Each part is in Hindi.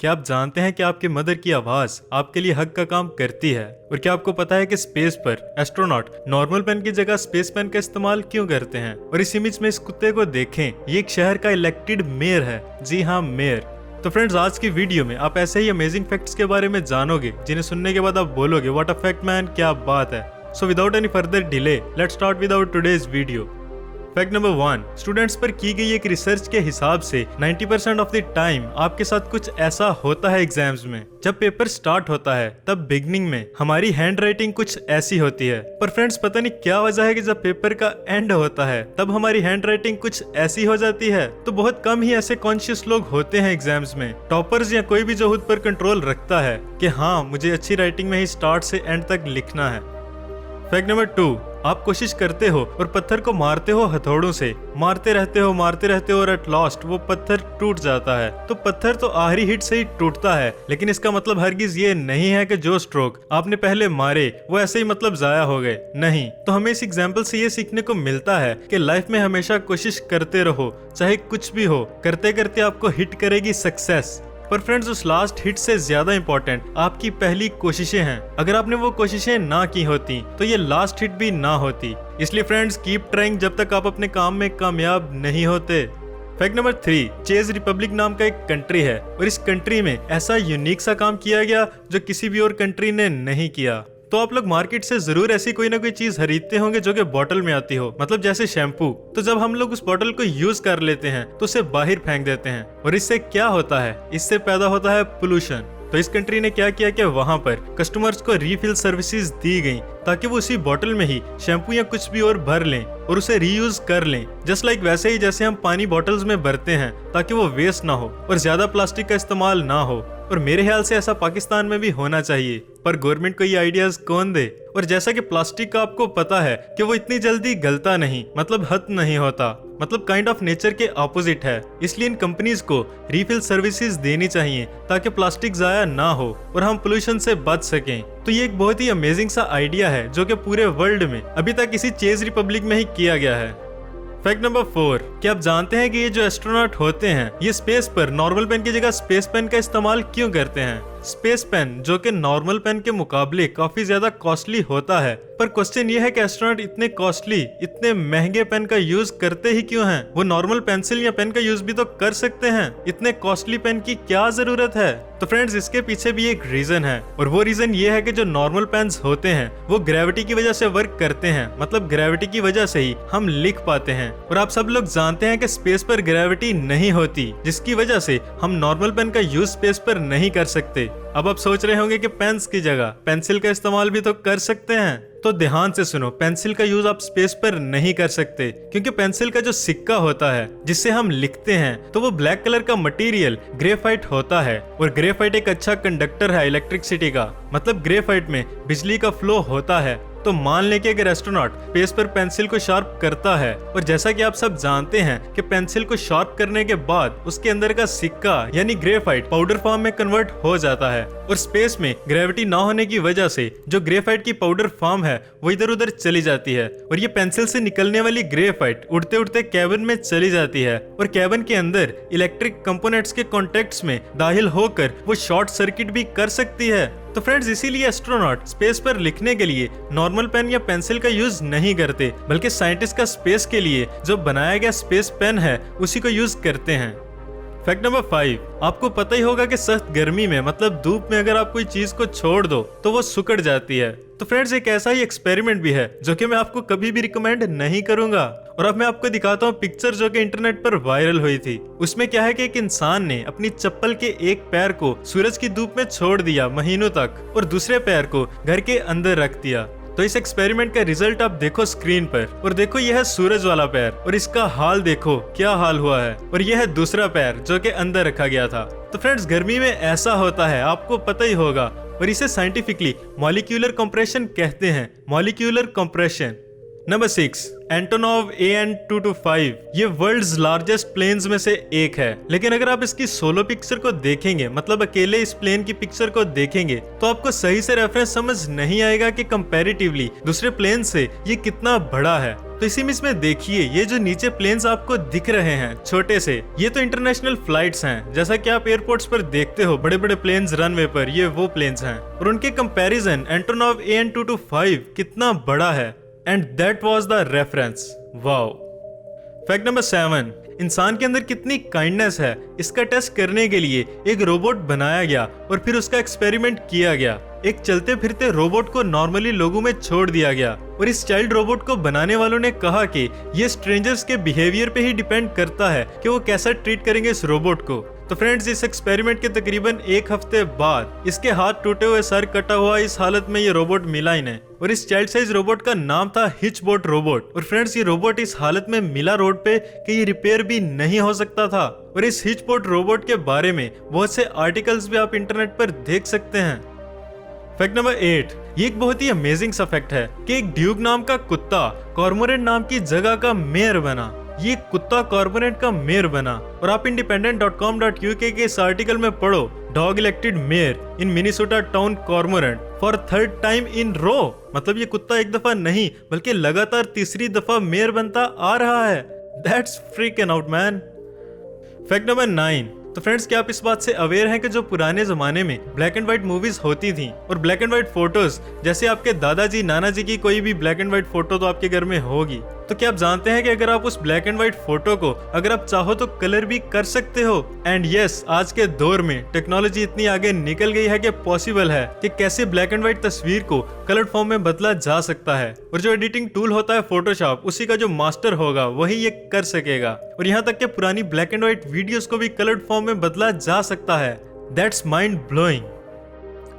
क्या आप जानते हैं कि आपके मदर की आवाज आपके लिए हक का काम करती है? और क्या आपको पता है कि स्पेस पर एस्ट्रोनॉट नॉर्मल पेन की जगह स्पेस पेन का इस्तेमाल क्यों करते हैं? और इस इमेज में इस कुत्ते को देखें, ये एक शहर का इलेक्टेड मेयर है। जी हाँ, मेयर। तो फ्रेंड्स, आज की वीडियो में आप ऐसे ही अमेजिंग फैक्ट्स के बारे में जानोगे जिन्हें सुनने के बाद आप बोलोगे व्हाट अ फैक्ट मैन, क्या बात है। So without any further delay let's start with our today's video. Fact number 1, students पर की गई एक रिसर्च के हिसाब से 90% ऑफ द टाइम आपके साथ कुछ ऐसा होता है एग्जाम्स में। जब पेपर स्टार्ट होता है तब बिगनिंग में हमारी हैंड राइटिंग कुछ ऐसी होती है, पर फ्रेंड्स पता नहीं क्या वजह है कि जब पेपर का एंड होता है तब हमारी हैंड राइटिंग कुछ ऐसी हो जाती है। तो बहुत कम ही ऐसे कॉन्शियस लोग होते हैं एग्जाम्स में, टॉपर्स या कोई भी जो खुद पर कंट्रोल रखता है कि हाँ मुझे अच्छी राइटिंग में ही स्टार्ट से एंड तक लिखना है। फैक्ट नंबर 2, आप कोशिश करते हो और पत्थर को मारते हो हथौड़ों से, मारते रहते हो और एट लास्ट वो पत्थर टूट जाता है। तो पत्थर तो आखिरी हिट से ही टूटता है, लेकिन इसका मतलब हरगिज ये नहीं है कि जो स्ट्रोक आपने पहले मारे वो ऐसे ही मतलब जाया हो गए। नहीं, तो हमें इस एग्जाम्पल से ये सीखने को मिलता है कि लाइफ में हमेशा कोशिश करते रहो, चाहे कुछ भी हो, करते करते आपको हिट करेगी सक्सेस। पर फ्रेंड्स, उस लास्ट हिट से ज्यादा इंपॉर्टेंट आपकी पहली कोशिशें हैं। अगर आपने वो कोशिशें ना की होती तो ये लास्ट हिट भी ना होती। इसलिए फ्रेंड्स, कीप ट्राइंग जब तक आप अपने काम में कामयाब नहीं होते। फैक्ट नंबर 3, चेज रिपब्लिक नाम का एक कंट्री है और इस कंट्री में ऐसा यूनिक सा काम किया गया जो किसी भी और कंट्री ने नहीं किया। तो आप लोग मार्केट से जरूर ऐसी कोई ना कोई चीज खरीदते होंगे जो कि बॉटल में आती हो, मतलब जैसे शैम्पू। तो जब हम लोग उस बॉटल को यूज कर लेते हैं तो उसे बाहर फेंक देते हैं, और इससे क्या होता है? इससे पैदा होता है पोल्यूशन। तो इस कंट्री ने क्या किया कि वहां पर कस्टमर्स को रीफिल सर्विसेज दी गई ताकि वो उसी बॉटल में ही शैम्पू या कुछ भी और भर लें और उसे रीयूज कर लें। जस्ट लाइक वैसे ही जैसे हम पानी बॉटल्स में भरते हैं ताकि वो वेस्ट ना हो और ज्यादा प्लास्टिक का इस्तेमाल ना हो। और मेरे ख्याल से ऐसा पाकिस्तान में भी होना चाहिए, पर गवर्नमेंट को ये आइडियाज कौन दे? और जैसा कि प्लास्टिक का आपको पता है कि वो इतनी जल्दी गलता नहीं, मतलब खत्म नहीं होता, मतलब काइंड ऑफ नेचर के ऑपोजिट है। इसलिए इन कंपनीज को रीफिल सर्विसेज देनी चाहिए ताकि प्लास्टिक जाया ना हो और हम पोल्यूशन से बच सकें। तो ये एक बहुत ही अमेजिंग सा आइडिया है जो कि पूरे वर्ल्ड में अभी तक इसी चेज रिपब्लिक में ही किया गया है। फैक्ट नंबर 4, क्या आप जानते हैं कि ये जो एस्ट्रोनॉट होते हैं ये स्पेस पर नॉर्मल पेन की जगह स्पेस पेन का इस्तेमाल क्यों करते हैं? स्पेस पेन जो कि नॉर्मल पेन के मुकाबले काफी ज्यादा कॉस्टली होता है, पर क्वेश्चन ये है कि एस्ट्रोनॉट इतने कॉस्टली, इतने महंगे पेन का यूज करते ही क्यों हैं? वो नॉर्मल पेंसिल या पेन का यूज भी तो कर सकते हैं, इतने कॉस्टली पेन की क्या जरूरत है? तो फ्रेंड्स, इसके पीछे भी एक रीजन है, और वो रीजन ये है कि जो नॉर्मल पेन्स होते हैं वो ग्रेविटी की वजह से वर्क करते हैं, मतलब ग्रेविटी की वजह से ही हम लिख पाते हैं। और आप सब लोग जानते हैं कि स्पेस पर ग्रेविटी नहीं होती, जिसकी वजह से हम नॉर्मल पेन का यूज स्पेस पर नहीं कर सकते। अब आप सोच रहे होंगे कि पेन्स की जगह पेंसिल का इस्तेमाल भी तो कर सकते हैं। तो ध्यान से सुनो, पेंसिल का यूज आप स्पेस पर नहीं कर सकते, क्योंकि पेंसिल का जो सिक्का होता है जिससे हम लिखते हैं तो वो ब्लैक कलर का मटेरियल ग्रेफाइट होता है, और ग्रेफाइट एक अच्छा कंडक्टर है इलेक्ट्रिसिटी का, मतलब ग्रेफाइट में बिजली का फ्लो होता है। तो मान लें कि अगर एस्ट्रोनॉट स्पेस पर पेंसिल को शार्प करता है, और जैसा कि आप सब जानते हैं कि पेंसिल को शार्प करने के बाद उसके अंदर का सिक्का यानी ग्रेफाइट पाउडर फॉर्म में कन्वर्ट हो जाता है, और स्पेस में ग्रेविटी ना होने की वजह से जो ग्रेफाइट की पाउडर फॉर्म है वो इधर उधर चली जाती है, और ये पेंसिल से निकलने वाली ग्रेफाइट उड़ते उड़ते कैबिन में चली जाती है, और कैबिन के अंदर इलेक्ट्रिक कंपोनेंट्स के कॉन्टेक्ट्स में दाखिल होकर वो शॉर्ट सर्किट भी कर सकती है। तो फ्रेंड्स, इसीलिए एस्ट्रोनॉट स्पेस पर लिखने के लिए नॉर्मल पेन या पेंसिल का यूज नहीं करते, बल्कि साइंटिस्ट का स्पेस के लिए जो बनाया गया स्पेस पेन है उसी को यूज करते हैं। फैक्ट नंबर 5, आपको पता ही होगा कि सख्त गर्मी में, मतलब धूप में, अगर आप कोई चीज को छोड़ दो तो वो सुकड़ जाती है। तो फ्रेंड्स, एक ऐसा ही एक्सपेरिमेंट भी है जो कि मैं आपको कभी भी रिकमेंड नहीं करूंगा, और अब मैं आपको दिखाता हूँ पिक्चर जो कि इंटरनेट पर वायरल हुई थी। उसमें क्या है कि एक इंसान ने अपनी चप्पल के एक पैर को सूरज की धूप में छोड़ दिया महीनों तक, और दूसरे पैर को घर के अंदर रख दिया। तो इस एक्सपेरिमेंट का रिजल्ट आप देखो स्क्रीन पर, और देखो यह है सूरज वाला पैर, और इसका हाल देखो क्या हाल हुआ है, और यह है दूसरा पैर जो कि अंदर रखा गया था। तो फ्रेंड्स, गर्मी में ऐसा होता है, आपको पता ही होगा, और इसे साइंटिफिकली मॉलिक्यूलर कंप्रेशन कहते हैं, molecular compression. Number 6, Antonov AN225 ये वर्ल्ड्स लार्जेस्ट प्लेन्स में से एक है, लेकिन अगर आप इसकी सोलो पिक्चर को देखेंगे, मतलब अकेले इस प्लेन की पिक्चर को देखेंगे, तो आपको सही से रेफरेंस समझ नहीं आएगा कि कंपैरेटिवली दूसरे प्लेन से ये कितना बड़ा है। तो तो इसी इमेज में देखिए, ये जो नीचे प्लेन्स आपको दिख रहे हैं छोटे से, ये तो इंटरनेशनल फ्लाइट्स हैं। जैसा कि आप एयरपोर्ट्स पर देखते हो बड़े बड़े प्लेन्स रनवे पर, ये वो प्लेन्स हैं। और उनके कंपैरिजन एंटोनोव AN225 कितना बड़ा है। And that was the reference. Wow. Fact number 7, इंसान के अंदर कितनी काइंडनेस है, इसका टेस्ट करने के लिए एक रोबोट बनाया गया और फिर उसका एक्सपेरिमेंट किया गया। एक चलते फिरते रोबोट को नॉर्मली लोगों में छोड़ दिया गया और इस चाइल्ड रोबोट को बनाने वालों ने कहा कि ये स्ट्रेंजर्स के बिहेवियर पे ही डिपेंड करता है कि वो कैसा ट्रीट करेंगे इस रोबोट को। तो फ्रेंड्स, इस एक्सपेरिमेंट के तकरीबन 1 हफ्ते बाद इसके हाथ टूटे हुए, सर कटा हुआ इस हालत में ये रोबोट मिला इन्हें। और इस चाइल्ड साइज रोबोट का नाम था हिचबोट रोबोट। और फ्रेंड्स, ये रोबोट इस हालत में मिला रोड पे कि ये रिपेयर भी नहीं हो सकता था। और इस हिचबोट रोबोट के बारे में बहुत से आर्टिकल्स भी आप इंटरनेट पर देख सकते हैं। फैक्ट नंबर 8, ये एक बहुत ही अमेजिंग सा फैक्ट है कि एक ड्यूक नाम का कुत्ता कॉर्मोरेंट नाम की जगह का मेयर बना। ये कुत्ता कॉर्मोरेंट का मेयर बना। और आप independent.com.uk के इस आर्टिकल में पढ़ो, dog elected mayor in Minnesota town Cormorant for 3rd time in row. मतलब ये कुत्ता एक दफा नहीं बल्कि लगातार तीसरी दफा मेयर बनता आ रहा है। That's freaking out man. Fact number 9, तो फ्रेंड्स, क्या आप इस बात से अवेयर हैं कि जो पुराने जमाने में ब्लैक एंड व्हाइट मूवीज होती थी और ब्लैक एंड व्हाइट फोटोज, जैसे आपके दादाजी नाना जी की कोई भी ब्लैक एंड व्हाइट फोटो तो आपके घर में होगी, तो क्या आप जानते हैं कि अगर आप उस ब्लैक एंड व्हाइट फोटो को अगर आप चाहो तो कलर भी कर सकते हो। एंड यस, आज के दौर में टेक्नोलॉजी इतनी आगे निकल गई है कि पॉसिबल है कि कैसे ब्लैक एंड व्हाइट तस्वीर को कलर फॉर्म में बदला जा सकता है। और जो एडिटिंग टूल होता है फोटोशॉप, उसी का जो मास्टर होगा वही ये कर सकेगा। और यहाँ तक कि पुरानी ब्लैक एंड व्हाइट वीडियोस को भी कलर्ड फॉर्म में बदला जा सकता है। That's mind blowing.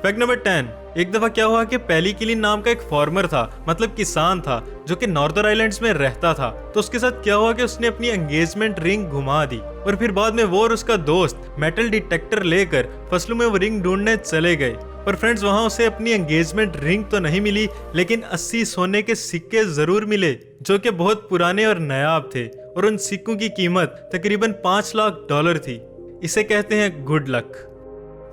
Fact number 10, एक दफा क्या हुआ कि पैली किलिन नाम का एक फार्मर था, मतलब किसान था, जो कि नॉर्दर्न आइलैंड्स में रहता था। तो उसके साथ क्या हुआ कि उसने अपनी एंगेजमेंट रिंग घुमा दी और फिर बाद में वो और उसका दोस्त मेटल डिटेक्टर लेकर फसलों में वो रिंग ढूंढने चले गए। पर फ्रेंड्स, वहां उसे अपनी एंगेजमेंट रिंग तो नहीं मिली, लेकिन 80 सोने के सिक्के जरूर मिले, जो कि बहुत पुराने और नायाब थे। और उन सिक्कों की कीमत तकरीबन $5 लाख थी। इसे कहते हैं गुड लक।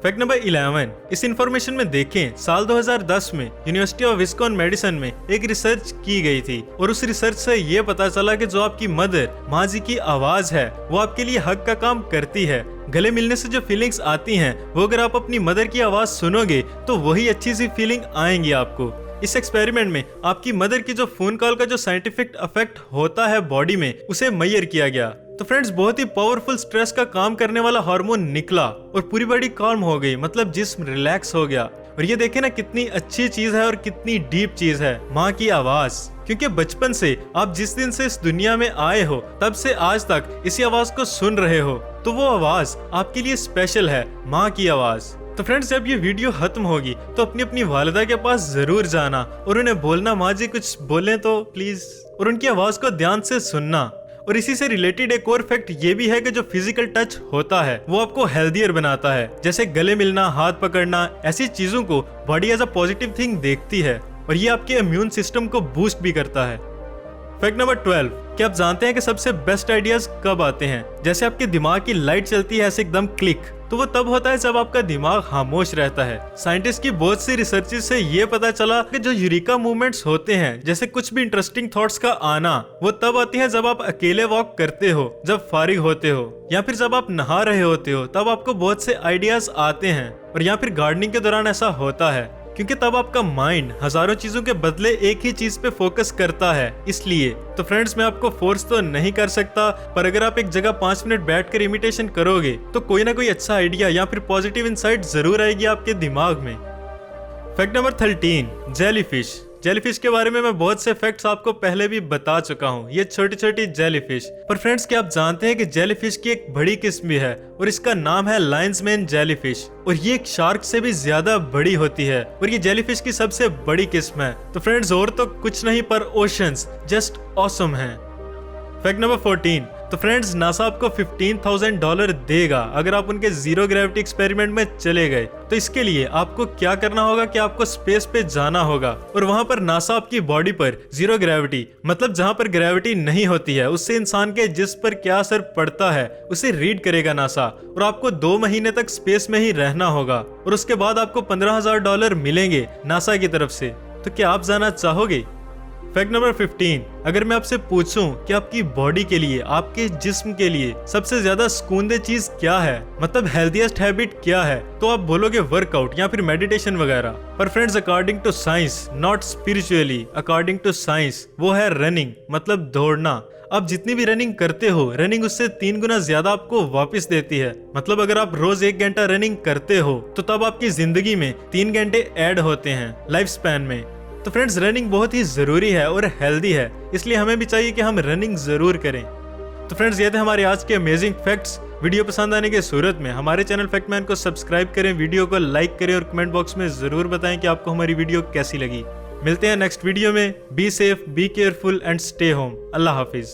फैक्ट नंबर 11, इस इंफॉर्मेशन में देखें, साल 2010 में यूनिवर्सिटी ऑफ विस्कॉन मेडिसन में एक रिसर्च की गई थी और उस रिसर्च से ये पता चला कि जो आपकी मदर, माँ जी की आवाज है, वो आपके लिए हक का काम करती है। गले मिलने से जो फीलिंग्स आती हैं, वो अगर आप अपनी मदर की आवाज सुनोगे तो वही अच्छी सी फीलिंग आएंगी आपको। इस एक्सपेरिमेंट में आपकी मदर की जो फोन कॉल का जो साइंटिफिक इफेक्ट होता है बॉडी में, उसे मेजर किया गया। तो फ्रेंड्स, बहुत ही पावरफुल स्ट्रेस का काम करने वाला हार्मोन निकला और पूरी बॉडी काम हो गई, मतलब जिस्म रिलैक्स हो गया। और ये देखे ना कितनी अच्छी चीज है और कितनी डीप चीज है माँ की आवाज। क्योंकि बचपन से आप जिस दिन से इस दुनिया में आए हो, तब से आज तक इसी आवाज को सुन रहे हो, तो वो आवाज आपके लिए स्पेशल है, माँ की आवाज। तो फ्रेंड्स, जब ये वीडियो खत्म होगी तो अपनी अपनी वालिदा के पास जरूर जाना और उन्हें बोलना, माँ जी कुछ बोलें तो प्लीज, और उनकी आवाज को ध्यान से सुनना। और इसी से रिलेटेड एक और फैक्ट ये भी है कि जो फिजिकल टच होता है वो आपको हेल्दियर बनाता है। जैसे गले मिलना, हाथ पकड़ना, ऐसी चीजों को body as a positive thing देखती है और ये आपके इम्यून सिस्टम को बूस्ट भी करता है। फैक्ट नंबर 12, क्या आप जानते हैं कि सबसे बेस्ट आइडियाज कब आते हैं? जैसे आपके दिमाग की लाइट चलती है ऐसे एकदम क्लिक, तो वो तब होता है जब आपका दिमाग खामोश रहता है। साइंटिस्ट की बहुत सी रिसर्चेस से ये पता चला कि जो यूरेका मूवमेंट्स होते हैं, जैसे कुछ भी इंटरेस्टिंग थॉट्स का आना, वो तब आती है जब आप अकेले वॉक करते हो, जब फारिग होते हो, या फिर जब आप नहा रहे होते हो, तब आपको बहुत से आइडियाज आते हैं। और या फिर गार्डनिंग के दौरान ऐसा होता है, क्योंकि तब आपका माइंड हजारों चीजों के बदले एक ही चीज पे फोकस करता है। इसलिए तो फ्रेंड्स, मैं आपको फोर्स तो नहीं कर सकता, पर अगर आप एक जगह 5 मिनट बैठकर इमिटेशन करोगे तो कोई ना कोई अच्छा आइडिया या फिर पॉजिटिव इनसाइट जरूर आएगी आपके दिमाग में। Fact number 13, jellyfish. जेलीफिश के बारे में मैं बहुत से फैक्ट्स आपको पहले भी बता चुका हूँ। ये छोटी छोटी जेलीफिश, पर फ्रेंड्स, क्या आप जानते हैं कि जेलीफिश की एक बड़ी किस्म भी है और इसका नाम है लायंस मैन जेलीफिश, और ये एक शार्क से भी ज्यादा बड़ी होती है और ये जेलीफिश की सबसे बड़ी किस्म है। तो फ्रेंड्स, और तो कुछ नहीं पर ओशंस जस्ट ऑसम है। फैक्ट नंबर 14, तो फ्रेंड्स, नासा आपको $15,000 देगा अगर आप उनके जीरो ग्रेविटी एक्सपेरिमेंट में चले गए। तो इसके लिए आपको क्या करना होगा कि आपको स्पेस पे जाना होगा और वहां पर नासा आपकी बॉडी पर जीरो ग्रेविटी, मतलब जहां पर ग्रेविटी नहीं होती है, उससे इंसान के जिस्म पर क्या असर पड़ता है उसे रीड करेगा नासा। और आपको 2 महीने तक स्पेस में ही रहना होगा और उसके बाद आपको $15,000 मिलेंगे नासा की तरफ से। तो क्या आप जाना चाहोगे? फैक्ट नंबर 15, अगर मैं आपसे पूछूं कि आपकी बॉडी के लिए, आपके जिस्म के लिए सबसे ज्यादा सुकूनदेह चीज क्या है, मतलब हेल्थीएस्ट हैबिट क्या है, तो आप बोलोगे वर्कआउट या फिर मेडिटेशन वगैरह। पर friends, according to science, not spiritually, according to science, वो है रनिंग, मतलब दौड़ना। आप जितनी भी रनिंग करते हो, रनिंग उससे 3 गुना ज्यादा आपको वापस देती है। मतलब अगर आप रोज 1 घंटा रनिंग करते हो तो तब आपकी जिंदगी में 3 घंटे ऐड होते हैं लाइफ स्पैन में। तो फ्रेंड्स, रनिंग बहुत ही जरूरी है और हेल्दी है, इसलिए हमें भी चाहिए कि हम रनिंग जरूर करें। तो फ्रेंड्स, ये थे हमारे आज के अमेजिंग फैक्ट्स। वीडियो पसंद आने की सूरत में हमारे चैनल फैक्टमैन को सब्सक्राइब करें, वीडियो को लाइक करें और कमेंट बॉक्स में जरूर बताएं कि आपको हमारी वीडियो कैसी लगी। मिलते हैं नेक्स्ट वीडियो में। Be safe, be careful and stay home. Allah Hafiz.